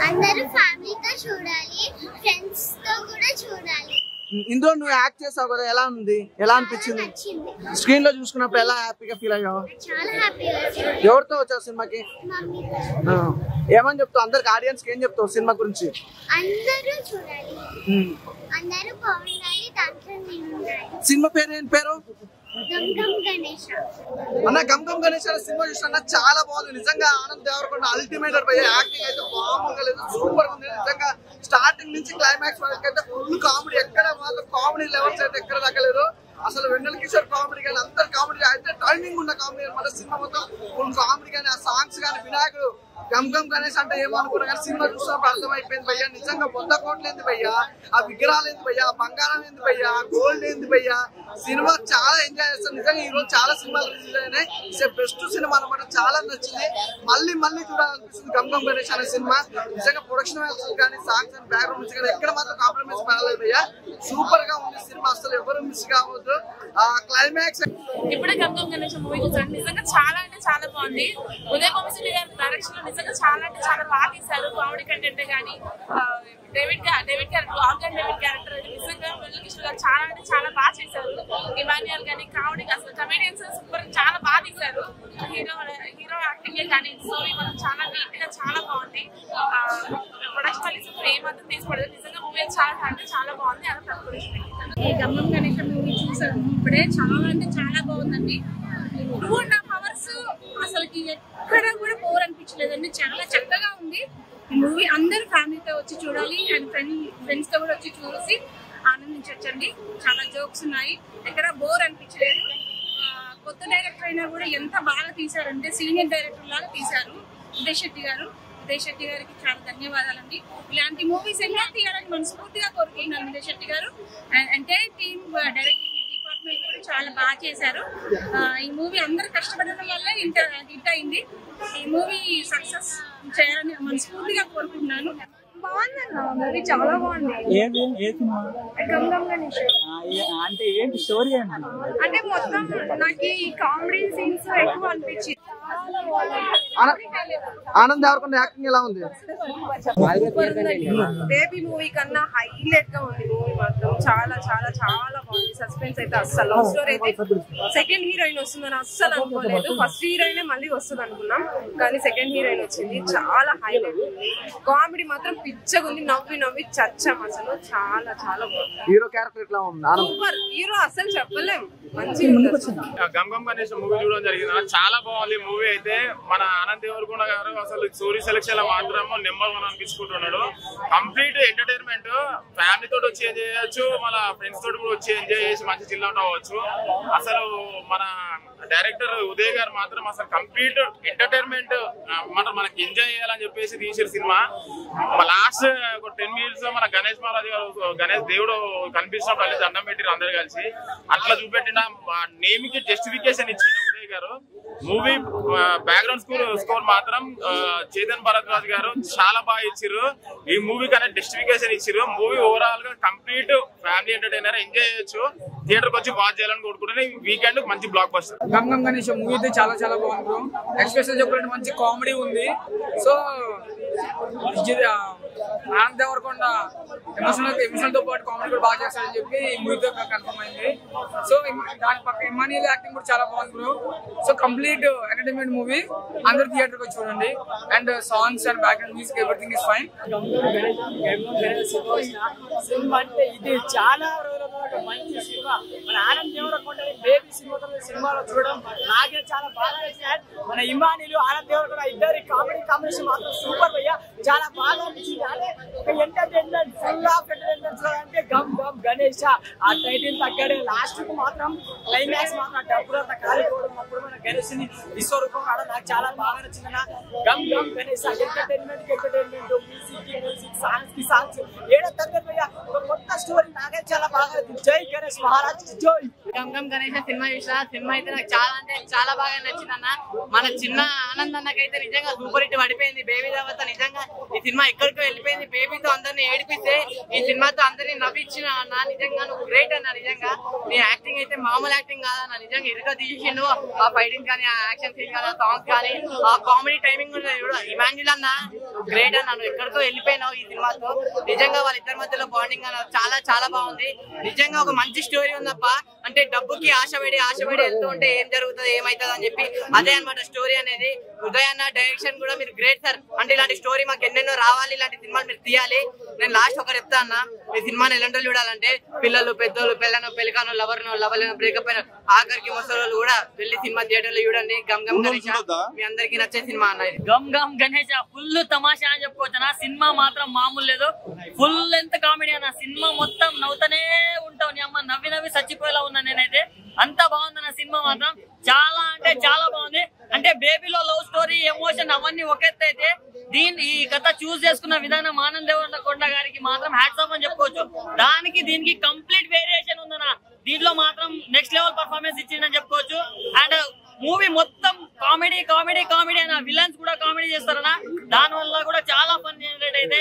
అందరూ ఫ్యామిలీతో చూడాలి, ఫ్రెండ్స్ తో కూడా చూడాలి. ఇందులో నువ్వు యాక్ట్ చేసావు కదా, ఎలా ఉంది, ఎలా అనిపించింది? స్క్రీన్ లో చూసుకున్నప్పుడు ఎలా హ్యాపీగా ఫీల్ అయ్యావు? చాలా హ్యాపీగా. ఎవరితో వచ్చావు సినిమాకి? ఏమని చెప్తావు అందరికి, ఆడియన్స్ కి ఏం చెప్తావు సినిమా గురించి? అందరూ చూడాలి, అందరూ బాగుండాలి, దాంట్లో నేను ఉండాలి. సినిమా పేరు ఏం పేరు? గమ్ గమ్ గణేష్ అన్న. గమ్ గమ్ గణేష్ అనే సినిమా చూస్తున్నా, చాలా బాగుంది నిజంగా. ఆనంద్ దేవరకొండ అల్టిమేట్ యాక్టింగ్ అయితే మామూలుగా లేదు, సూపర్ ఉంది నిజంగా. స్టార్టింగ్ నుంచి క్లైమాక్స్ వరకు అయితే ఫుల్ కామెడీ, ఎక్కడ మాత్రం కామెడీ లెవెల్స్ అయితే ఎక్కడ తగ్గలేదు అసలు. వెన్నెల కిషోర్ కామెడీ కానీ అందరు కామెడీ అయితే, టైమింగ్ ఉన్న కామెడీ అనమాట. సినిమా మొత్తం ఫుల్ కామెడీ కానీ, ఆ సాంగ్స్ కానీ, వినాయకుడు గమ్ గమ్ గణేష్ అంటే ఏమనుకున్నా కానీ సినిమా చూసినప్పుడు అర్థమైపోయింది భయ్యా, నిజంగా 100 కోట్లు ఏంది భయ్యా, ఆ విగ్రహాలు ఏంది భయ్యా, ఆ బంగారం ఏంది భయ్యా, గోల్డ్ ఏంది భయ్యా. సినిమా చాలా ఎంజాయ్ చేస్తాను నిజంగా. ఈ రోజు చాలా సినిమాలు రిలీజ్ అయినాయి, బెస్ట్ సినిమా అనమాట, చాలా నచ్చింది. మళ్ళీ చూడాలనిపిస్తుంది గమ్ గమ్ గణేష్ అనే సినిమా. నిజంగా ప్రొడక్షన్ వాల్యూస్ కానీ, సాంగ్స్ అండ్ బ్యాక్గ్రౌండ్ మ్యూజిక్ కానీ ఎక్కడ మాత్రం కాంప్రమైజ్ పడలేదు భయ్యా, సూపర్ గా ఉంది సినిమా, అసలు ఎవరు మిస్ కావద్దు. ఆ క్లైమాక్స్ ఇప్పుడే గమ్ గమ్ గణేష్ మూవీ చూసాను, నిజంగా చాలా అంటే చాలా బాగుంది. ఉదయ్ కోమసిరి గారి డైరెక్షన్ లో నిజంగా చాలా అంటే చాలా బాగా తీశారు. కామెడీ కంటెంట్ కానీ, David character, organ David character నిజంగా వెన్నెల కిషోర్ గారు చాలా అంటే చాలా బాగా చేశారు. ఇమాన్యుయల్ కానీ కామెడీ, అసలు కమెడియన్స్ సూపర్ చాలా బాగా తీశారు. హీరో యాక్టింగ్ కానీ స్టోరీ మనం చాలా నీట్ గా చాలా బాగుంది. ప్రొడక్షన్ వాల్యూస్ ఏమాత్రం తీసుకోవడం నిజంగా మూవీ చాలా అంటే చాలా బాగుంది. అలా తక్కువ ఈ గమ్ గమ్ గణేష్ మూవీ చూసాము ఇప్పుడే, చాలా అంటే చాలా బాగుందండి. 2.5 hours అసలుకి ఎక్కడ కూడా బోర్ అనిపించలేదండి, చాలా చక్కగా ఉంది ఈ మూవీ. అందరూ ఫ్యామిలీతో వచ్చి చూడాలి, అండ్ ఫ్రెండ్స్ తో కూడా వచ్చి చూసి ఆనందించండి. చాలా జోక్స్ ఉన్నాయి, ఎక్కడ బోర్ అనిపించలేదు. కొత్త డైరెక్టర్ అయినా కూడా ఎంత బాగా తీశారంటే సీనియర్ డైరెక్టర్ లాగా తీశారు ఉదయ్ శెట్టి గారికి చాలా ధన్యవాదాలండి. ఇలాంటి మూవీస్ ఎన్నో తీయాలని మనస్ఫూర్తిగా కోరుకుంటున్నాను ఉదయ్ శెట్టి గారు. ఎంటైర్ టీమ్, డైరెక్టింగ్ డిపార్ట్మెంట్ కూడా చాలా బాగా చేశారు. ఈ మూవీ అందరూ కష్టపడడం వల్ల ఇంత హిట్ అయింది. ఈ మూవీ సక్సెస్ చేయాలని మనస్ఫూర్తిగా కోరుకుంటున్నాను. బాగుందన్న మూవీ, చాలా బాగుంది. గమ్ గమ్ గణేష్ అంటే ఏంటి స్టోరీ అంటే మొత్తం నాకు ఈ కామెడీ సీన్స్ ఎక్కువ అనిపించింది. ఆనంద్ దేవరకొండ యాక్టింగ్ ఎలా ఉంది? బేబీ మూవీ కన్నా హైలైట్ గా ఉంది మూవీ మాత్రం, చాలా చాలా చాలా బాగుంది. సస్పెన్స్ అయితే అస్సలు, లవ్ స్టోరీ అయితే సెకండ్ హీరోయిన్ వస్తుందని అస్సలు అనుకోలేదు. ఫస్ట్ హీరోయిన్ మళ్ళీ వస్తుంది అనుకున్నాం, కానీ సెకండ్ హీరోయిన్ వచ్చింది. చాలా హైలైట్ ఉంది, కామెడీ మాత్రం పిచ్చగా ఉంది, నవ్వి నవ్వి చచ్చాం అసలు, చాలా చాలా బాగుంది. హీరో క్యారెక్టర్ ఎట్లా ఉంది? సూపర్ హీరో, అసలు చెప్పలేం, మంచిగా. గమ్ గమ్ గణేష్ మూవీ చూడడం జరిగింది, చాలా బాగుంది మూవీ అయితే. మన ఆనంద్ దేవరకొండ గారు అసలు స్టోరీ సెలక్షన్ లో మాత్రం నెంబర్ 1 అనిపించుకుంటున్నాడు. కంప్లీట్ ఎంటర్టైన్మెంట్, ఫ్యామిలీ తోటి వచ్చి ఎంజాయ్ చేయొచ్చు, మన ఫ్రెండ్స్ తోటి కూడా వచ్చి ఎంజాయ్ చేసి మంచి చిల్ అవుట్ అవ్వచ్చు. అసలు మన డైరెక్టర్ ఉదయ్ గారు మాత్రం అసలు కంప్లీట్ ఎంటర్టైన్మెంట్ మనకి ఎంజాయ్ చేయాలని చెప్పేసి తీసిన సినిమా. లాస్ట్ ఒక 10 minutes మన గణేష్ మహారాజ్ గారు, గణేష్ దేవుడు కనిపించినప్పుడు అల్లి దండం పెట్టిరు అందరు కలిసి, అట్లా చూపెట్టిన నేమ్ కి జస్టిఫికేషన్ ఇచ్చిన ఉదయ్ గారు. మూవీ బ్యాక్గ్రౌండ్ స్కోర్ మాత్రం చేతన్ భరద్వాజ్ గారు చాలా బాగా ఇచ్చిర్రు. ఈ మూవీ కన్నా జస్టిఫికేషన్ ఇచ్చిర్రు. మూవీ ఓవరాల్ గా కంప్లీట్ ఫ్యామిలీ ఎంటర్టైనర్, ఎంజాయ్ చేయొచ్చు. థియేటర్ కి వచ్చి వాచ్ చేయాలని కోరుకుంటే వీకెండ్ మంచి blockbuster. Gam Gam Ganesh movie అయితే చాలా చాలా బాగుంది బ్రో. ఎక్స్పెషల్ చెప్పాలంటే మంచి కామెడీ ఉంది. సో ఆనంద్ దేవరకొండ ఎమోషనల్ తో పాటు కామెడీ కూడా బాగా చేస్తాడని చెప్పి ఈ మూవీతో కన్ఫర్మ్ అయింది. సో దాని పక్క ఇమాన్యుయల్ యాక్టింగ్ కూడా చాలా బాగుంది bro. So complete entertainment movie, అందరు థియేటర్ కి చూడండి. And songs and background music everything is fine. Cinema అంటే ఇది చాలా రోజుల పాటు మంచి సినిమా. మన ఆనంద్ దేవరకొండ బేబీ సినిమాలో చూడడం నాకే చాలా బాగా నచ్చింది. మన ఇమానిలు ఆనంద్ దేవరకొండ ఇద్దరి కాంబినేషన్ మాత్రం సూపర్ భయ్యా, చాలా బాగా అనిపించింది. ఒక ఎంటర్టైన్మెంట్, ఫుల్ ఆఫ్ ఎంటర్టైన్మెంట్ అంటే గమ్ గమ్ గణేష్ ఆ టైటిల్ తగ్గడే. లాస్ట్ కు మాత్రం క్లైమాక్స్ మాత్రం డబ్బులంతా కాలిపోవడం, అప్పుడు మన గణేష్ ని విశ్వరూపం ఆడ నాకు చాలా బాగా నచ్చింది. Gam Gam Ganesh entertainment music songs ఏడో తగ్గదు భయ్యా, ఒక కొత్త స్టోరీ నాకే చాలా బాగా. జై గణేష్ మహారాజ్, జై. గమ్ గమ్ గణేష్ సినిమా చూసిన. సినిమా అయితే నాకు చాలా అంటే చాలా బాగా నచ్చింది అన్న. మన చిన్న ఆనంద్ అన్నకైతే నిజంగా సూపర్ హిట్ పడిపోయింది. బేబీ తర్వాత నిజంగా ఈ సినిమా ఎక్కడికో వెళ్ళిపోయింది. బేబీతో అందరిని ఏడిపిస్తే ఈ సినిమాతో అందరినీ నవ్వించిన అన్న. నిజంగా నువ్వు గ్రేట్ అన్న. నిజంగా నీ యాక్టింగ్ అయితే మామూలు యాక్టింగ్ కాదన్న. నిజంగా ఇరుగా తీసిండు. ఆ ఫైటింగ్ కానీ, ఆ యాక్షన్ సీన్ కానీ, ఆ సాంగ్స్ కానీ, ఆ కామెడీ టైమింగ్ ఇమాన్యుల్ అన్న గ్రేట్ అన్న. నువ్వు ఎక్కడికో వెళ్ళిపోయినావు ఈ సినిమాతో. నిజంగా వాళ్ళిద్దరి మధ్యలో బాండింగ్ అన్న చాలా చాలా బాగుంది. నిజంగా ఒక మంచి స్టోరీ ఉందప్ప. అంటే డబ్బుకి ఆశపడి వెళ్తూ ఉంటే ఏం జరుగుతుంది, ఏమైతుంది అని చెప్పి అదే అనమాట స్టోరీ అనేది. ఉదయ్ అన్న డైరెక్షన్ కూడా మీరు గ్రేట్ సార్. అంటే ఇలాంటి స్టోరీ మాకు ఎన్నెన్నో రావాలి, ఇలాంటి సినిమాలు మీరు తీయాలి. నేను లాస్ట్ ఒకరు చెప్తా అన్న, మీ సినిమాని ఎలాంటి వాళ్ళు చూడాలంటే పిల్లలు, పెద్దోళ్ళు, పెళ్ళను, పెళ్ళికాను, లవర్లను, బ్రేకప్ అయిన ఆఖరికి ముసలోళ్ళు కూడా వెళ్ళి సినిమా థియేటర్ లో చూడండి. గమ్ గమ్ గణేష్ మీ అందరికి నచ్చే సినిమా అన్న. గమ్ గమ్ గణేష్ ఫుల్ తమాషా అని చెప్పుకోవచ్చు అన్న. సినిమా మాత్రం మామూలు లేదు. ఫుల్ లెంత్ కామెడీ అన్న. సినిమా మొత్తం నవ్వుతూనే ఉంటావు. నీ అమ్మ నవ్వి చచ్చిపోయేలా ఉన్నా నేనైతే. అంత బాగుందన్న సినిమా మాత్రం. చాలా అంటే చాలా బాగుంది. అంటే బేబీలో లవ్ స్టోరీ, ఎమోషన్ అవన్నీ ఒకెత్తి అయితే ఈ కథ చూస్ చేసుకున్న విధానం ఆనంద్ దేవరకొండ గారికి మాత్రం హ్యాట్స్ ఆఫ్ అని చెప్పుకోవచ్చు. దానికి దీనికి కంప్లీట్ వేరియేషన్ ఉందన్న. దీంట్లో మాత్రం నెక్స్ట్ లెవెల్ పర్ఫార్మెన్స్ ఇచ్చిందని చెప్పుకోవచ్చు. అండ్ మూవీ మొత్తం కామెడీ కామెడీ కామెడీ అన్న. విలన్స్ కూడా కామెడీ చేస్తారన్న. దాని వల్ల కూడా చాలా ఫన్ జనరేట్ అయితే.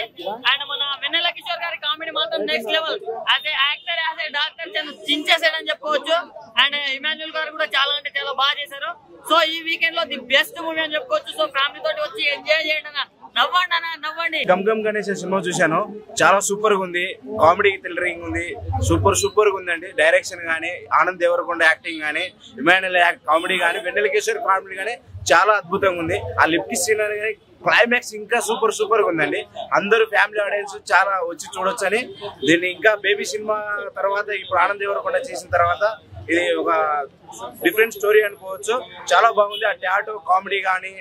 అండ్ మన వెన్నెల కిషోర్ గారి కామెడీ మాత్రం next level. As a actor, as a doctor చించేసాడని చెప్పుకోవచ్చు. అండ్ ఇమాన్యుల్ గారు కూడా చాలా అంటే చాలా బాగా చేశారు. సో ఈ వీకెండ్ లో ది బెస్ట్ మూవీ అని చెప్పుకోవచ్చు. సో ఫ్యామిలీ తోటి వచ్చి ఎంజాయ్ చేయండి అన్న. నవ్వండి అన్న, నవ్వండి. గమ్ గమ్ గణేష్ సినిమా చూశాను. చాలా సూపర్ గా ఉంది. కామెడీ థ్రిల్లరింగ్ ఉంది. సూపర్ గా ఉందండి. డైరెక్షన్ గానీ, ఆనంద్ దేవరకొండ యాక్టింగ్ గానీ, ఇమాన్యుల్ కామెడీ గానీ, వెన్నెల కిషోర్ కామెడీ గానీ చాలా అద్భుతంగా ఉంది. ఆ లిప్ సీన్ కానీ క్లైమాక్స్ ఇంకా సూపర్ గా ఉందండి. అందరూ ఫ్యామిలీ ఆడియన్స్ చాలా వచ్చి చూడొచ్చు అని. దీన్ని ఇంకా బేబీ సినిమా తర్వాత ఇప్పుడు ఆనంద్ దేవరకొండ చేసిన తర్వాత ఇది ఒక డిఫరెంట్ స్టోరీ అనుకోవచ్చు. చాలా బాగుంది. ఆ టాటో కామెడీ గానీ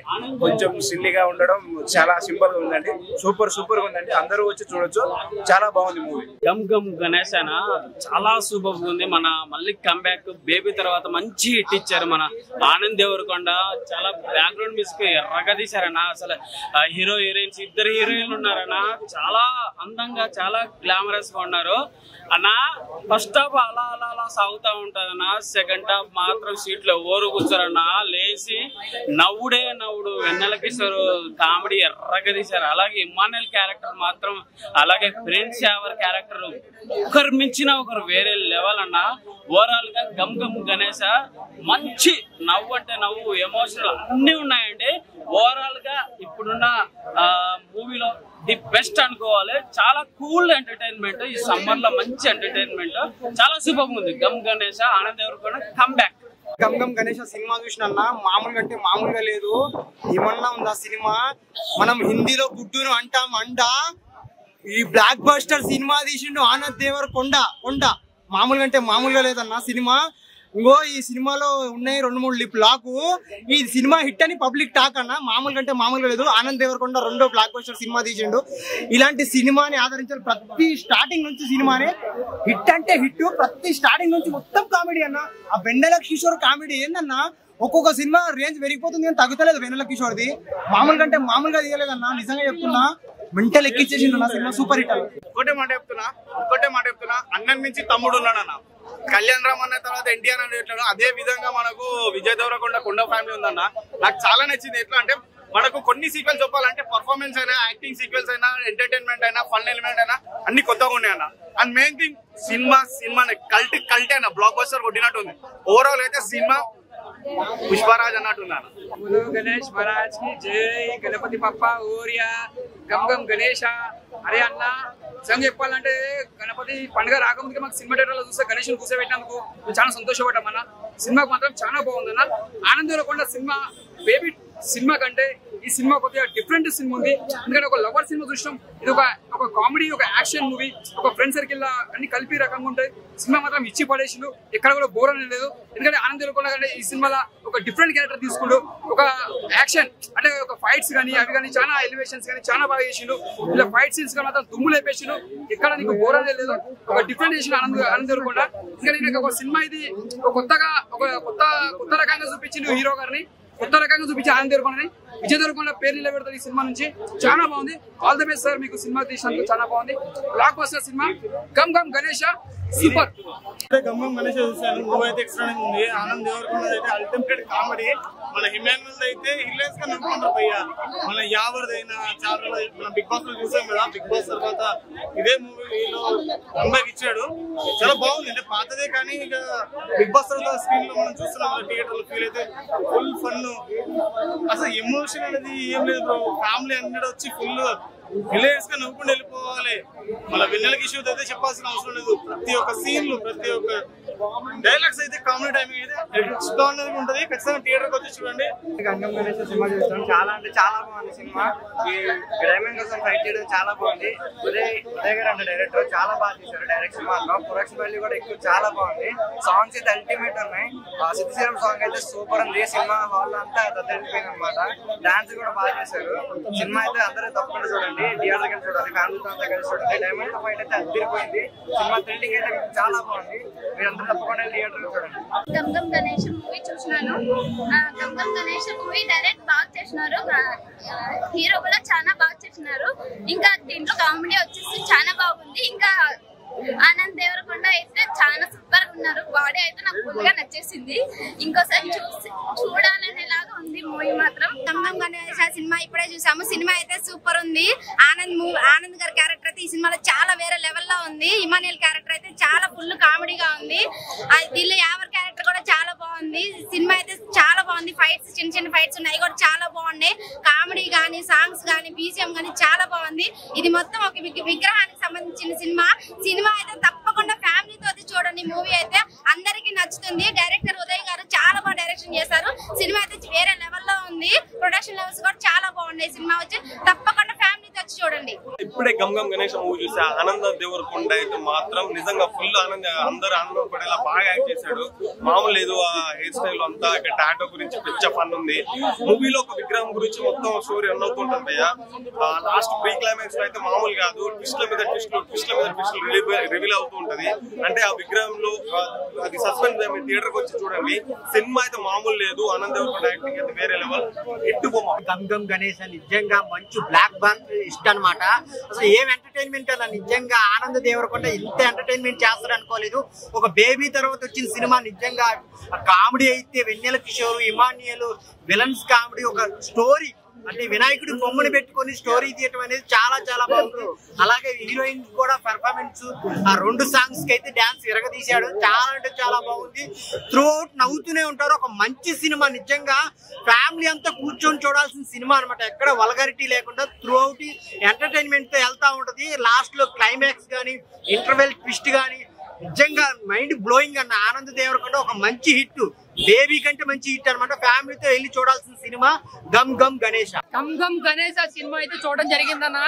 కొంచెం సిల్లీగా ఉండడం చాలా సింపుల్ గా ఉందండి. సూపర్ గా ఉందండి. అందరూ వచ్చి చూడొచ్చు. చాలా బాగుంది మూవీ. గమ్ గమ్ గణేష్ అన్న చాలా సూపర్ ఉంది. మన మళ్ళీ కంబ్యాక్ బేబీ తర్వాత మంచి హిట్ ఇచ్చారు మన ఆనంద్ దేవరకొండ. చాలా బ్యాక్గ్రౌండ్ మ్యూజిక్ ఎర్రగా తీశారన్న. అసలు హీరో హీరోయిన్స్ ఇద్దరు హీరోయిన్లు ఉన్నారన్న. చాలా అందంగా చాలా గ్లామరస్ గా ఉన్నారు అన్న. ఫస్ట్ హాఫ్ అలా సాగుతా ఉంటదన్న. సెకండ్ హాఫ్ మాత్రం సీట్ లో ఓరు కూర్చోరన్నా. లేచి నవ్వుడు. వెన్నెల కిషోర్ కామెడీ ఎర్రగా తీశారు. అలాగే ఇమాన్యుల్ క్యారెక్టర్ మాత్రం, అలాగే ప్రిన్స్ యావర్ క్యారెక్టర్ ఒకరు మించిన ఒకరు వేరే లెవెల్ అన్న. ఓవరాల్ గా గమ్ గమ్ గణేష్ మంచి నవ్వు అంటే నవ్వు, ఎమోషనల్ అన్ని ఉన్నాయండి. ఓవరాల్ గా ఇప్పుడున్న మూవీలో ది బెస్ట్ అనుకోవాలి. చాలా కూల్ ఎంటర్టైన్మెంట్. ఈ సమ్మర్ లో మంచి ఎంటర్టైన్మెంట్. చాలా సూపర్ ఉంది. Gam Ganesh Anand Deverakonda come back. Gam Gam Ganesh cinema చూసిన మామూలుగా అంటే మామూలుగా లేదు. ఏమన్నా ఉందా సినిమా? మనం హిందీలో గుడ్డును అంట. ఈ బ్లాక్ బస్టర్ సినిమా తీసిండు ఆనంద్ దేవరకొండ. మామూలుగా అంటే మామూలుగా లేదన్న సినిమా. ఇంకో ఈ సినిమాలో ఉన్నాయి 2-3 లిప్ లాకు. ఈ సినిమా హిట్ అని పబ్లిక్ టాక్ అన్న. మామూలుగా అంటే మామూలుగా లేదు. ఆనంద్ దేవరకొండ 2వ బ్లాక్ బస్టర్ సినిమా తీసిండు. ఇలాంటి సినిమాని ఆదరించాలి. ప్రతి స్టార్టింగ్ నుంచి సినిమానే హిట్ అంటే హిట్. ప్రతి స్టార్టింగ్ నుంచి మొత్తం కామెడీ అన్న. ఆ వెన్నెల కిషోర్ కామెడీ ఏందన్నా, ఒక్కొక్క సినిమా రేంజ్ పెరిగిపోతుంది కానీ తగ్గుతలేదు. వెన్నెల కిషోర్ది మామూలుగా అంటే మామూలుగా తీయలేదన్నా. నిజంగా చెప్తున్నా, మెంటల్ ఎక్కిచ్చేసిండు నా సినిమా. సూపర్ హిట్ అన్న. ఒకటే మాట చెప్తున్నా, అన్నన్ నుంచి తమ్ముడు ఉన్నాడన్న. కళ్యాణ్ రామ్ అన్న తర్వాత ఎన్టీఆర్ అని ఎట్లాడు, అదే విధంగా మనకు విజయ్ దేవరకొండ కొండ ఫ్యామిలీ ఉందన్న. నాకు చాలా నచ్చింది. ఎట్లా అంటే మనకు కొన్ని సీక్వెన్స్ చెప్పాలంటే పర్ఫార్మెన్స్ అయినా, యాక్టింగ్ సీక్వెన్స్ అయినా, ఎంటర్టైన్మెంట్ అయినా, ఫన్ ఎలిమెంట్ అయినా అన్ని కొత్తగా ఉన్నాయి అన్న. అండ్ మెయిన్ థింగ్ సినిమా కల్టే అన్న. బ్లాక్ బస్టర్ కొట్టినట్టు ఉంది. ఓవరాల్ అయితే సినిమా పుష్పరాజ్ అన్నట్టున్నాను. గణేష్ మహారాజ్ కి జై. గణపతి పప్ప ఓరియా. గమ్ గమ్ గణేష. అరే అన్న నిజంగా చెప్పాలంటే గణపతి పండుగ రాకముందుకే మాకు సినిమా థియేటర్ లో చూస్తే గణేష్ కూర్చోబెట్టినందుకు మేము చాలా సంతోషపడ్డామన్న. సినిమాకు మాత్రం చాలా బాగుందన్న. Anand Deverakonda cinema baby cinema కంటే ఈ సినిమా కొద్దిగా డిఫరెంట్ సినిమా ఉంది. ఎందుకంటే ఒక లవర్ సినిమా చూసినాం. ఇది ఒక కామెడీ, ఒక యాక్షన్ మూవీ, ఒక ఫ్రెండ్ సర్కిల్ అన్ని కలిపి రకంగా ఉంటాయి. సినిమా మాత్రం ఇచ్చి పడేసిండు. ఎక్కడ కూడా బోర్ అనేది లేదు. ఎందుకంటే ఆనంద్ దేవరకొండ కంటే ఈ సినిమాలో ఒక డిఫరెంట్ క్యారెక్టర్ తీసుకుంటూ ఒక యాక్షన్ అంటే ఒక ఫైట్స్ కానీ అవి కానీ చాలా ఎలివేషన్స్ కానీ చాలా బాగా చేసిండు. ఇలా ఫైట్ సీన్స్ కానీ మాత్రం దుమ్ము లేపేసిండు. ఎక్కడ నీకు బోర్ అనేది లేదు. ఒక డిఫరెంట్ చేసిన ఆనంద్ దేవరకొండ. ఇంకా నేను ఒక సినిమా ఇది కొత్త రకంగా చూపించిండు హీరో గారిని. కొత్త రకంగా చూపించి ఆనంద్ దేవరకొండని విజయ్ దేవరకొండ పేరు నిలబెడతారు ఈ సినిమా నుంచి. చాలా బాగుంది. ఆల్ ది బెస్ట్ సార్, మీకు సినిమా తీసినందుకు చాలా బాగుంది. Blockbuster cinema. Gam Gam Ganesha super. Gam Gam Ganesha చూసాను, మూవీ అయితే ఎక్స్ట్రా ఉంది. ఆనంద్ దేవరకొండ అయితే అల్టిమేట్ కామెడీ. మన హిమాన్యుల్ అయితే హిలేస్ గా నడుపుకుంటారు భయ్య. మన యావరిదైనా చాలా మన బిగ్ బాస్ లో చూసాం కదా, బిగ్ బాస్ తర్వాత ఇదే మూవీలో అమ్మాయికి ఇచ్చాడు. చాలా బాగుంది. అంటే పాతదే కానీ ఇక బిగ్ బాస్ తర్వాత స్క్రీన్ లో మనం చూస్తున్నాం థియేటర్ లో ఫీల్ అయితే ఫుల్ ఫన్. అసలు ఎమోషన్ అనేది ఏం లేదు బ్రో. ఫ్యామిలీ అన్నీ వచ్చి ఫుల్ హిలేస్ గా నవ్వుకుంటూ వెళ్ళిపోవాలి. మన వెన్నెల కిషోర్ అయితే చెప్పాల్సిన అవసరం లేదు. ప్రతి ఒక్క సీన్లు, ప్రతి ఒక్క డైలాగ్స్ అయితే కామెడీ టైమింగ్ అయితే ఎక్స్ట్రాడినరీగా ఉంటది. ఖచ్చితంగా థియేటర్ కి వచ్చి చూడండి. గంగం గణేష్ సినిమా చూస్తాం. చాలా అంటే చాలా బాగుంది సినిమా. ఈ గ్రామీణ కోసం ఫైట్ చేయడం చాలా బాగుంది. ఉదయ్ గారు అంటే డైరెక్టర్ చాలా బాగా చేశారు. డైరెక్షన్ మాత్రం ప్రొడక్షన్ వాల్యూ కూడా ఎక్కువ చాలా బాగుంది. సాంగ్స్ అయితే అల్టిమేట్ ఉన్నాయి. సిద్ధిశ్రీరామ్ సాంగ్ అయితే సూపర్ ఉంది. సినిమా హాల్ అంతా దద్దరిపోయింది అనమాట. డాన్స్ కూడా బాగా చేశారు. సినిమా అయితే అందరూ తప్పకుండా చూడండి. థియేటర్ కలిసి చూడాలి, ఫ్యామిలీతో అంతా కలిసి చూడండి. డైమండ్ ఫైట్ అయితే అదిరిపోయింది. సినిమా థ్రిల్లింగ్ అయితే చాలా బాగుంది. మీరందరూ తప్పకుండా థియేటర్ చూడండి. గమ్ గమ్ గణేష్ మూవీ చూసినాను. గమ్ గమ్ గణేష్ మూవీ డైరెక్ట్ బాగా చేసినారు. హీరో కూడా చాలా బాగా చేసినారు. ఇంకా దీంట్లో కామెడీ వచ్చేసి చాలా బాగుంది. ఇంకా ఆనంద్ దేవరకొండ అయితే చాలా సూపర్ గా ఉన్నారు. బాడీ అయితే నాకు ఫుల్ గా నచ్చేసింది. ఇంకోసారి చూడాలనేలాగా ఉంది మూవీ మాత్రం. గమ్ గమ్ గణేష్ సినిమా ఇప్పుడే చూసాము. సినిమా అయితే సూపర్ ఉంది. ఆనంద్ గారి క్యారెక్టర్ అయితే ఈ సినిమాలో చాలా వేరే లెవెల్లో ఉంది. ఇమానియల్ క్యారెక్టర్ అయితే చాలా ఫుల్ కామెడీగా ఉంది. దీనిలో యావర్ క్యారెక్టర్ కూడా చాలా బాగుంది. సినిమా అయితే చాలా బాగుంది. ఫైట్స్ చిన్న చిన్న ఫైట్స్ ఉన్నాయి కూడా చాలా బాగున్నాయి. కామెడీ గానీ, సాంగ్స్ గానీ, బీజిఎం గానీ చాలా బాగుంది. ఇది మొత్తం ఒక విగ్రహానికి సంబంధించిన సినిమా అయితే తప్పకుండా ఫ్యామిలీతో చూడండి. మూవీ అయితే అందరికి నచ్చుతుంది. డైరెక్టర్ ఉదయ్ గారు చాలా బాగా డైరెక్షన్ చేశారు. సినిమా అయితే వేరే లెవెల్లో ఉంది. ప్రొడక్షన్ లెవెల్స్ కూడా చాలా బాగున్నాయి. సినిమా వచ్చి తప్పకుండా ఫ్యామిలీతో వచ్చి చూడండి. ఇప్పుడే గమ్ గమ్ గణేష్ మూవీ చూసా. ఆనంద్ దేవరకొండ అయితే మాత్రం నిజంగా ఫుల్ అందరూ ఆనందం పడేలా బాగా యాక్ట్ చేశాడు. మామూలు లేదు. ఆ హెయిర్ స్టైల్ అంతా ఇక్కడ టాటో గురించి పిచ్చ ఫన్ ఉంది. మూవీలో ఒక విగ్రహం గురించి మొత్తం స్టోరీ రన్ అవుతుంటుంది భయ్య. లాస్ట్ ప్రీ క్లైమాక్స్ లో అయితే మామూలు కాదు. ట్విస్ట్ల మీద ట్విస్ట్లు రివీల్ అవుతూ ఉంటది. అంటే ఆ విగ్రహంలో అది సస్పెన్స్ థియేటర్ కి వచ్చి చూడండి. సినిమా అయితే మామూలు లేదు. ఆనంద్ దేవరకొండ యాక్టింగ్ అయితే వేరే లెవెల్. ఎట్టుకోమా గమ్ గమ్ గణేష్ నిజంగా మంచి బ్లాక్ బాస్టర్ ఇష్టం అనమాట. అసలు ఏం ఎంటర్టైన్మెంట్ అన్న. నిజంగా ఆనంద్ దేవరకొండ ఇంత ఎంటర్టైన్మెంట్ చేస్తాడు అనుకోలేదు. ఒక బేబీ తర్వాత వచ్చిన సినిమా నిజంగా కామెడీ అయితే వెన్నెల కిషోర్, ఇమానియల్ విలన్స్ కామెడీ, ఒక స్టోరీ అంటే వినాయకుడి బొమ్మను పెట్టుకుని స్టోరీ తీయటం అనేది చాలా చాలా బాగుంది. అలాగే హీరోయిన్ కూడా పెర్ఫార్మెన్స్, ఆ 2 సాంగ్స్ కి అయితే డాన్స్ విరగదీశాడు. చాలా అంటే చాలా బాగుంది. త్రూ అవుట్ నవ్వుతూనే ఉంటారు. ఒక మంచి సినిమా. నిజంగా ఫ్యామిలీ అంతా కూర్చొని చూడాల్సిన సినిమా అనమాట. ఎక్కడ వల్గారిటీ లేకుండా త్రూ అవుట్ ఎంటర్టైన్మెంట్ తో వెళ్తా ఉంటది. లాస్ట్ లో క్లైమాక్స్ గానీ, ఇంటర్వెల్ ట్విస్ట్ గానీ నిజంగా మైండ్ బ్లోయింగ్ అన్న. ఆనంద్ దేవరకొండ ఒక మంచి హిట్. బేబీ కంటే మంచి హిట్ అనమాట. ఫ్యామిలీతో వెళ్ళి చూడాల్సిన సినిమా గమ్ గమ్ గణేష. గమ్ గమ్ గణేష సినిమా అయితే చూడడం జరిగిందన్న.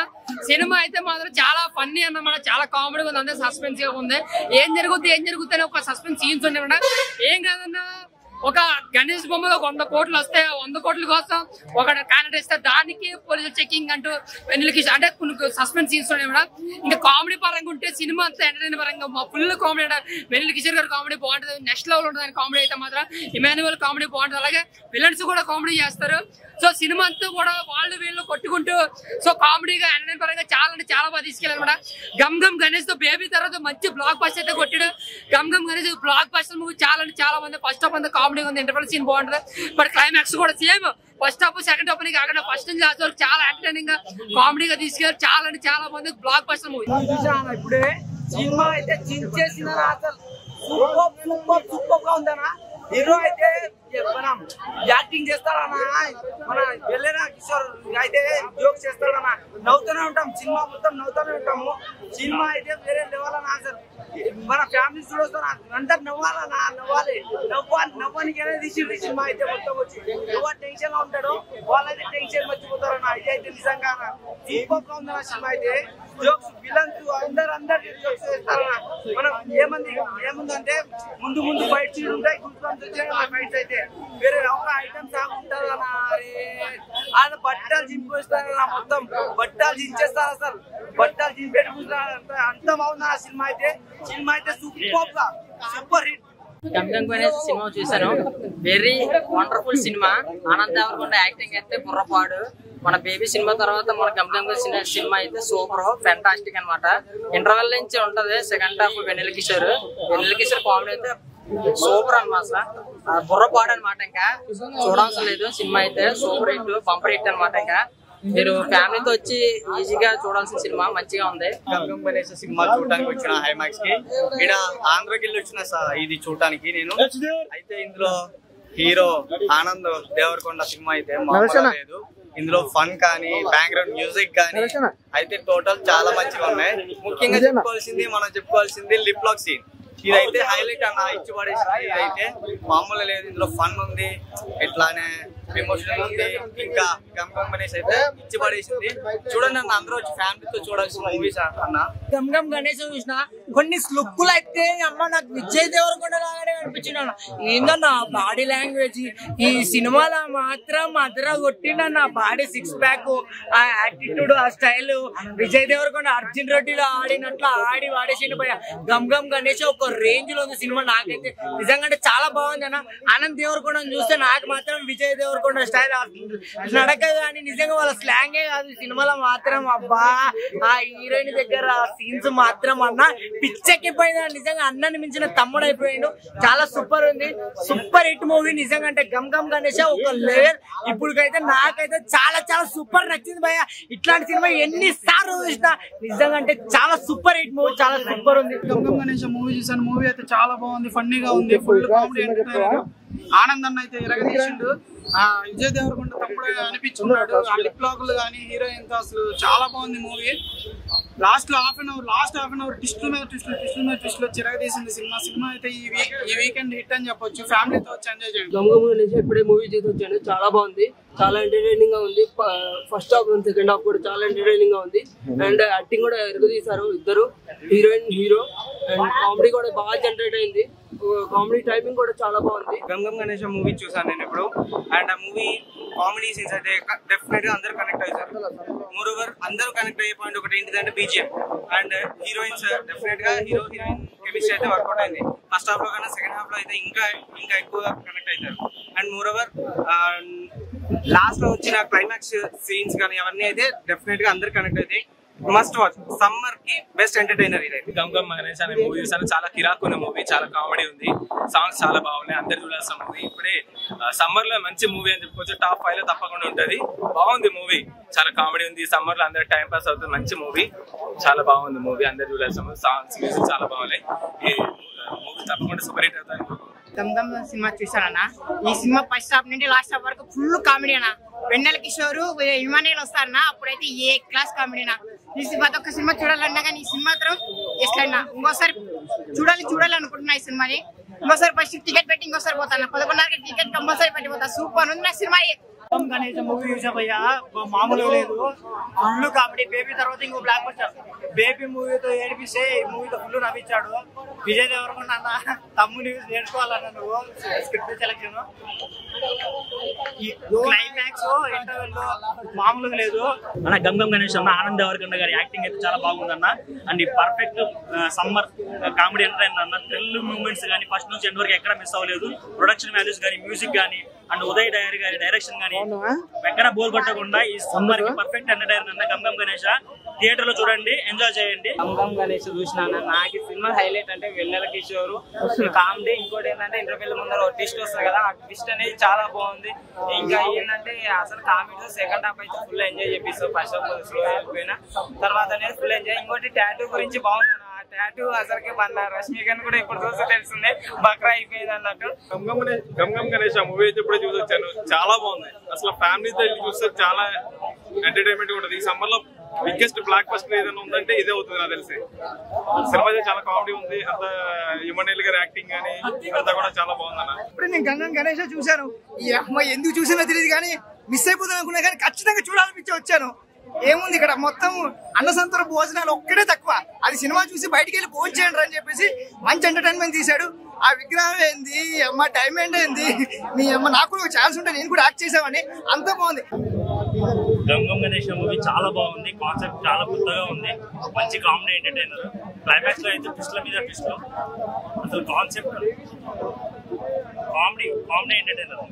సినిమా అయితే మాత్రం చాలా ఫన్నీ అన్నమాట. చాలా కామెడీగా ఉంది. అందరూ సస్పెన్స్ గా ఉంది. ఏం జరుగుతుంది అని ఒక సస్పెన్స్ సీన్స్ ఉన్నాయి. ఏం కాదన్నా, ఒక గణేష్ బొమ్మలో 100 కోట్లు వస్తే 100 కోట్ల కోసం ఒక క్యాండిడేట్ ఇస్తే దానికి పోలీసు చెకింగ్ అంటూ వెన్నెలకి అంటే కొన్ని సస్పెన్స్ సీన్స్ ఉన్నాయి మేడం. ఇంకా కామెడీ పరంగా ఉంటే సినిమా అంతా ఎంటర్టైన్ పరంగా ఫుల్ కామెడీ. వెన్నెల కిషోర్ గారు కామెడీ బాగుంటుంది. నెక్స్ట్ లెవెల్ ఉంటుంది కామెడీ అయితే మాత్రం. ఇమాన్యువల్ కామెడీ బాగుంటుంది. అలాగే విలన్స్ కూడా కామెడీ చేస్తారు. సో సినిమా అంతా కూడా వాళ్ళు వీళ్ళు కొట్టుకుంటూ సో కామెడీగా ఎంటర్టైన్ పరంగా చాలా అంటే చాలా బాగా తీసుకెళ్ళారు మేడం. గమ్ గమ్ గణేష్ తో బేబీ తర్వాత మంచి బ్లాక్ బస్టర్ అయితే కొట్టాడు. Gam Gam Ganesh blockbuster movie చాలా అంటే చాలా మంది. ఫస్ట్ హాఫ్ అంతా కామెడీ ఉంది. ఇంటర్వెల్ సీన్ బాగుంటుంది. బట్ క్లైమాక్స్ కూడా same first half second half కాకుండా ఫస్ట్ నుంచి లాస్ట్ వరకు చాలా ఎంటర్టైనింగ్ గా కామెడీగా తీసుకెళ్లారు. చాలా అంటే చాలా మంది బ్లాక్ బస్టర్ మూవీ. ఇప్పుడే సినిమా అయితే చించేసిన అసలు సూపర్ గా ఉందన్నా. హీరో అయితే మనం యాక్టింగ్ చేస్తారన్నా. మన వెళ్ళిన కిషోర్ అయితే జోక్స్ చేస్తారన్నా. నవ్వుతూనే ఉంటాం. సినిమా మొత్తం నవ్వుతూనే ఉంటాము. సినిమా అయితే వేరే లెవెల్ అన్నా. అసలు మన ఫ్యామిలీ చూడొస్తాను. అందరు నవ్వాలన్నా. నవ్వానికి అనేది తీసింది సినిమా అయితే మొత్తం వచ్చి. ఎవరు టెన్షన్ లో ఉంటాడో వాళ్ళైతే టెన్షన్ మర్చిపోతారన్నా. ఇదైతే నిజంగా సూపర్ గా ఉందన్న సినిమా అయితే. జోక్స్ విలన్స్ అందరు జోక్స్ చేస్తారన్నా. మనం ఏముందంటే ముందు ఫైట్ సీన్ ఉంటాయి. ఫైట్స్ అయితే వేరే ఒక ఐటమ్స్ ఉంటారు అన్న. ఆయన బట్టలు చింపేస్తారన్నా. మొత్తం బట్టలు చించేస్తారు. అసలు బట్టలు చింపేట్టుకుంటారు. అంత బాగుంది ఆ సినిమా అయితే. Super hit. Gangam Ganesh cinema చూసాను. Very wonderful cinema. Anand Devarakonda acting అయితే బుర్రపాడు. మన బేబీ సినిమా తర్వాత మన గంగం గణేష్ సినిమా అయితే సూపర్ ఫెంటాస్టిక్ అనమాట. ఇంటర్వెల్ నుంచి ఉంటది. Second half Vennela Kishore comedy అయితే సూపర్ అనమాట. బుర్రపాడు అనమాట. ఇంకా చూడాల్సిన లేదు. సినిమా అయితే సూపర్ హిట్, బంపర్ హిట్ అనమాట. ఇంకా మీరు ఫ్యామిలీతో వచ్చి ఈజీగా చూడాల్సిన సినిమా. మంచిగా ఉంది. గంగం గణేష్ సినిమా చూడడానికి వచ్చిన హైమాక్స్ కి ఇక్కడ ఆంధ్రకి వెళ్ళి వచ్చిన ఇది చూడడానికి నేను. అయితే ఇందులో హీరో ఆనంద్ దేవరకొండ సినిమా అయితే మామూలుగా లేదు. ఇందులో ఫన్ కానీ బ్యాక్గ్రౌండ్ మ్యూజిక్ కానీ అయితే టోటల్ చాలా మంచిగా ఉన్నాయి. ముఖ్యంగా చెప్పుకోవాల్సింది లిప్ లాక్ సీన్. ఇదైతే హైలైట్ అన్న. ఇచ్చి పడేసింది. ఇదైతే మామూలుగా లేదు. ఇందులో ఫన్ ఉంది, ఎట్లానే ఎమోషనల్ ఉంది. ఇంకా గంగం గణేష్ అయితే ఇచ్చి పడేసింది. చూడండి అన్న, అందరూ వచ్చి ఫ్యామిలీతో చూడాల్సిన మూవీస్ అన్న. గంగం గణేష్ చూసిన కొన్ని లుక్కులు అయితే అమ్మ నాకు విజయ్ దేవరకొండ లాగానే అనిపించింది అన్న. ఏందన్న బాడీ లాంగ్వేజ్ ఈ సినిమాలో మాత్రం అదర కొట్టిండన్న. బాడీ సిక్స్ ప్యాక్, ఆ యాటిట్యూడ్, ఆ స్టైల్ విజయ్ దేవరకొండ అర్జున్ రెడ్డిలో ఆడినట్లు ఆడి వాడేసిండు పోయా. గంగం గణేష్ ఒక రేంజ్ లో ఉంది సినిమా. నాకైతే నిజంగా అంటే చాలా బాగుంది అన్న. ఆనంద్ దేవరకొండ చూస్తే నాకు మాత్రం విజయ్ దేవరకొండ స్టైల్ నడక కానీ నిజంగా వాళ్ళ స్లాంగే కాదు సినిమాలో మాత్రం. అబ్బా ఆ హీరోయిన్ దగ్గర సీన్స్ మాత్రం అన్న పిచ్చెక్కిపోయింది. నిజంగా అన్నని మించిన తమ్ముడు అయిపోయాడు. చాలా సూపర్ ఉంది. సూపర్ హిట్ మూవీ నిజంగా. అంటే గంగం గణేష్ ఒక లెవెల్. ఇప్పుడుకైతే నాకైతే చాలా చాలా సూపర్ నచ్చింది భయ్య. ఇట్లాంటి సినిమా ఎన్నిసార్లు చూసినా నిజంగా అంటే చాలా సూపర్ హిట్ మూవీ. చాలా సూపర్ ఉంది. గంగం గణేష్ మూవీ చూసాను. మూవీ అయితే చాలా బాగుంది, ఫన్నీగా ఉంది, ఫుల్ కామెడీ ఎంటర్టైనర్. ఆనంద్ అన్న అయితే ఎరగదీసిండు. విజయ్ దేవరకొండ తమ్ముడు అనిపించుకున్నాడు. ఆ లిప్ లాక్లు కానీ హీరోయిన్ తో అసలు చాలా బాగుంది movie. Last half an hour ట్విస్టులు చిరగదీసింది సినిమా. సినిమా అయితే ఈ వీకెండ్ హిట్ అని చెప్పొచ్చు. ఫ్యామిలీతో వచ్చి ఎంజాయ్ చేయండి. గంగం గణేష్ ఇప్పుడే మూవీ చేసి వచ్చాను. చాలా బాగుంది, చాలా ఎంటర్టైనింగ్ గా ఉంది. First half and second half కూడా చాలా ఎంటర్టైనింగ్ గా ఉంది. అండ్ యాక్టింగ్ కూడా ఎరగదీశారు ఇద్దరు, హీరోయిన్ హీరో. అండ్ కామెడీ కూడా బాగా జనరేట్ అయింది. కామెడీ టైమింగ్ కూడా చాలా బాగుంది. గంగం గణేష్ మూవీ చూసాను నేను ఇప్పుడు. అండ్ ఆ మూవీ కామెడీ సీన్స్ అయితే డెఫినెట్ గా అందరూ కనెక్ట్ అయ్యారు. మోరోవర్ అందరూ కనెక్ట్ అయ్యే పాయింట్ ఒకటి ఏంటిదంటే బీజిఎం అండ్ హీరోయిన్స్. డెఫినెట్ గా హీరో హీరోయిన్ కెమిస్ట్రీ అయితే వర్కౌట్ అయింది. ఫస్ట్ హాఫ్ లో కన్నా సెకండ్ హాఫ్ లో అయితే ఇంకా ఎక్కువగా కనెక్ట్ అవుతారు. అండ్ మోరోవర్ లాస్ట్ లో వచ్చిన క్లైమాక్స్ సీన్స్ కానీ అవన్నీ అయితే డెఫినెట్ గా అందరు కనెక్ట్ అవుతాయి. Must watch. సమ్మర్ కి బెస్ట్ ఎంటర్టైనర్ ఇదైతే. గంగం గణేష్ అనే మూవీ చూసాను. చాలా కిరాకున్న మూవీ, చాలా కామెడీ ఉంది, సాంగ్స్ చాలా బాగున్నాయి. అందరు చూడాల్సిన మూవీ. ఇప్పుడే సమ్మర్ లో మంచి మూవీ అని చెప్పుకోవచ్చు. టాప్ 5 లో తప్పకుండా ఉంటది. బాగుంది మూవీ, చాలా కామెడీ ఉంది. సమ్మర్ లో అందరు టైం పాస్ అవుతుంది. మంచి మూవీ, చాలా బాగుంది మూవీ. అందరు చూడాల్సిన మూవీ. సాంగ్స్ మ్యూజిక్ చాలా బాగున్నాయి. ఈ మూవీ తప్పకుండా సూపర్ హిట్ అవుతాయి. దమ్దమ్ సినిమా చూసానన్న. ఈ సినిమా ఫస్ట్ హాఫ్ నుండి లాస్ట్ హాఫ్ వరకు ఫుల్ కామెడీ అన్న. వెన్నెల కిషోర్ ఇమానియల్ వస్తారన్న. అప్పుడైతే ఏ క్లాస్ కామెడీనా. ఈ ప్రతి ఒక్క సినిమా చూడాలన్నా కానీ ఈ సినిమా మాత్రం ఎట్లన్నా ఇంకోసారి చూడాలి అనుకుంటున్నా. ఈ సినిమాని ఇంకోసారి ఫస్ట్ టికెట్ పెట్టి ఇంకోసారి పోతాను. 11:30కి టికెట్ కంపల్సరీ పెట్టిపోతా. సూపర్ ఉంది నా సినిమా. గణేష్ మూవీ చూసామయ్యా, మామూలుగా లేదు. Full comedy. బేబీ తర్వాత ఇంకో బ్లాక్ బస్టర్. బేబీ మూవీతో ఏడిపిస్తే ఈ మూవీతో ఫుల్ నవ్వించాడు విజయ్ దేవరకొండ అన్న. తమ్ముని నేర్చుకోవాలన్న నువ్వు. స్క్రిప్ట్ సెలెక్షన్, క్లైమాక్స్, ఇంటర్వెల్ మామూలుగా లేదు అన్న. గంగం గణేష్ అన్న, ఆనంద్ దేవరకొండ గారి యాక్టింగ్ అయితే చాలా బాగుందన్న. అండ్ ఈ పర్ఫెక్ట్ సమ్మర్ కామెడీ ఎంటర్టైనర్ అన్న. థ్రిల్ మూమెంట్స్ కానీ ఫస్ట్ నుంచి ఎండ్ వరకు ఎక్కడ మిస్ అవ్వలేదు. ప్రొడక్షన్ వాల్యూస్ కానీ, మ్యూజిక్ కానీ, అండ్ ఉదయ్ డైరీ గారి డైరెక్షన్ కానీ ఎక్కడ బోర్ కొట్టకుండా ఈ సమ్మర్ కి పర్ఫెక్ట్ ఎంటర్టైనర్ అన్న గంగం గణేష్. థియేటర్ లో చూడండి, ఎంజాయ్ చేయండి. గంగం గణేష్ చూసినా నాకు సినిమా హైలైట్ అంటే వెన్నెల కిషోర్ కామెడీ. ఇంకోటి ఏంటంటే ఇంటర్వ్యూల ముందర ట్విస్ట్ వస్తుంది కదా, ఆ ట్విస్ట్ అనేది చాలా బాగుంది. ఇంకా ఏంటంటే అసలు కామెడీ సెకండ్ హాఫ్ అయితే ఫుల్ ఎంజాయ్ చేపిస్తాం. ఫస్ట్ హాఫ్ స్లో అయిపోయినా తర్వాత అనేది ఫుల్ ఎంజాయ్. ఇంకోటి టాటూ గురించి బాగుంది. టాటూ అసలుకి మన రష్మికన్ కూడా ఇప్పుడు చూస్తే తెలిసిందే బక్రా అయిపోయింది అన్నట్టు. గంగం గణేష్ మూవీ అయితే ఇప్పుడే చూసి వచ్చాను. చాలా బాగుంది. అసలు ఫ్యామిలీతో చూస్తే చాలా ఎంటర్టైన్మెంట్ ఉంటుంది. ఈ సమ్మర్ లో బిగ్గెస్ట్ బ్లాక్ బస్టర్ ఏదైనా ఉందంటే ఇదే అవుతుంది నాకు తెలిసి. సినిమా అయితే చాలా కామెడీ ఉంది. అంత ఇమానియల్ గారి యాక్టింగ్ కానీ అంతా కూడా చాలా బాగుందన్న. ఇప్పుడు నేను గంగం గణేష్ చూశాను. ఈ అమ్మాయి ఎందుకు చూసినా తెలియదు కానీ మిస్ అయిపోతుంది అనుకున్నా కానీ ఖచ్చితంగా చూడాలనిపించి వచ్చాను. ఏముంది ఇక్కడ మొత్తం అన్నసంతర భోజనాలు ఒక్కడే తక్కువ. అది సినిమా చూసి బయటికి వెళ్ళి భోజనం చేయండి అని చెప్పేసి మంచి ఎంటర్టైన్మెంట్ తీశాడు. ఆ విగ్రహం ఏంది అమ్మ, టైం ఏంటి, మీ అమ్మ నాకు కూడా ఛాన్స్ ఉంటే నేను కూడా యాక్ట్ చేసామని అంత బాగుంది. గమ్ గమ్ గణేష్ మూవీ చాలా బాగుంది. కాన్సెప్ట్ చాలా కొత్తగా ఉంది. మంచి కామెడీ ఎంటర్టైనర్. క్లైమాక్స్ లో అయితే ట్విస్ట్ల మీద ట్విస్ట్లు. అసలు కాన్సెప్ట్ కామెడీ ఎంటర్టైనర్.